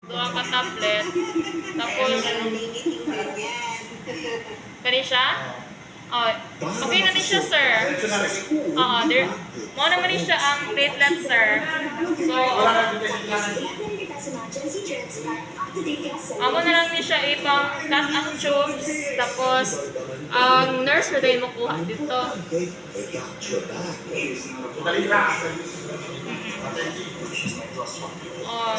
Duha ka tablet. Tapos, kani siya? Oh, okay na din siya, sir. Oo, mo naman din siya ang platelet, sir. So, amo na lang din siya ipang cut ang tubes. Tapos, ang nurse na tayo makuha dito. Oh.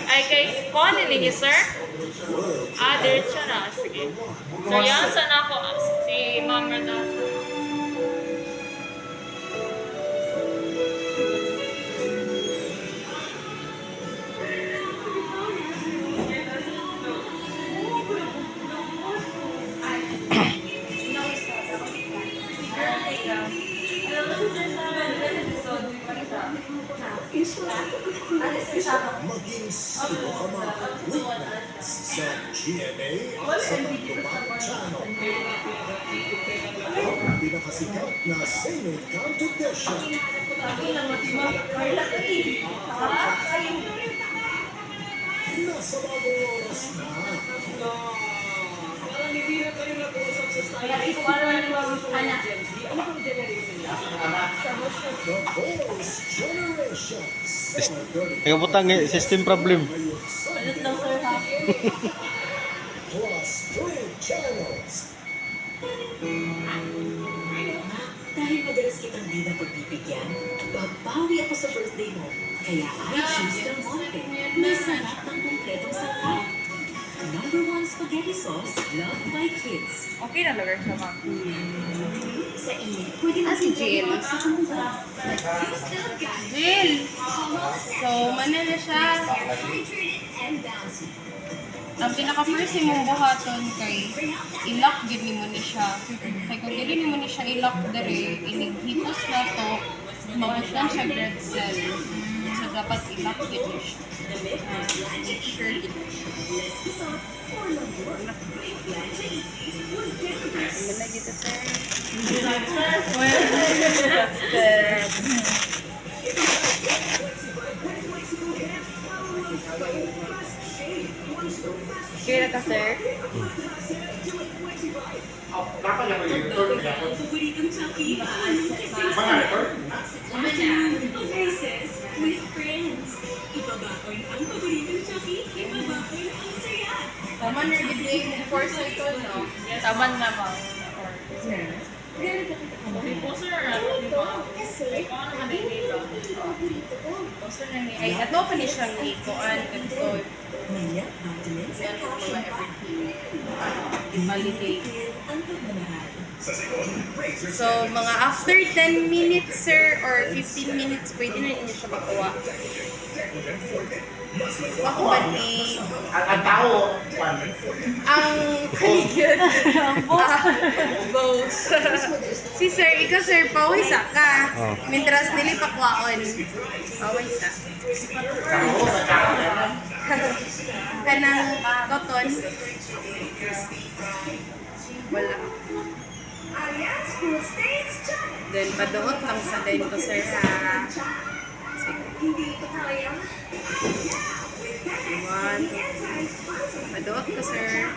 Ay, kay Cogon ninyo, sir? Diretso na. Sige. So, yan. Sana ako si Ma'am na. Maging sino ka man witness sa GMA sa Pagtubang Channel. Ang pinakasikat na singing competition. Nasa bagong oras na. The Voice Generations. Nagabutang system problem. Plus 3 channels. Dahil madalas kitang di na pagbibigyan, babawi ako sa birthday mo. Kaya I choose Del Monte. May sarap ng kumpletong sangkap. Number 1 spaghetti sauce, loved by kids. Okay na lugar siya, ma'am. Sa init, pwede na si Jill. Jill! So, manila siya. Ang pinaka-first mong buhaton kay ilak gid nimo ni siya. Kay kung dili nimo ni siya ilak dere, inighipos na to, mabuslan siya blood cell. So, dapat ilak gid ni siya. Make sure gid ni siya. Wala dito, sir. Kaya ka, sir? paboritong Chucky. Apheresis with friends. Ibabaon ang paboritong Chucky. Ibabaon ang saya. Tama na bigay mo 4 seconds, no? Taman na, ma'am. Ay, poster na ni. Ay, ato pa ni siyang ikuan. Ganito. Manyak, vitamins, Yan and po mga calcium. everything. Validate. Ang pagmamahal. So, mga after 10 minutes, sir, or 15 minutes, pwede na ninyo siya makuha. Makuha ni... Ang tao, Ang kaligyan. Both. Si sir, ikaw sir, pawisa ka. Oh. Mintras nili pakwaon. Pawisa. Kanang cotton. Wala. Then, paduot lang sa din ko, sir, ha? Hindi ito kaya. One. Paduot ko, sir.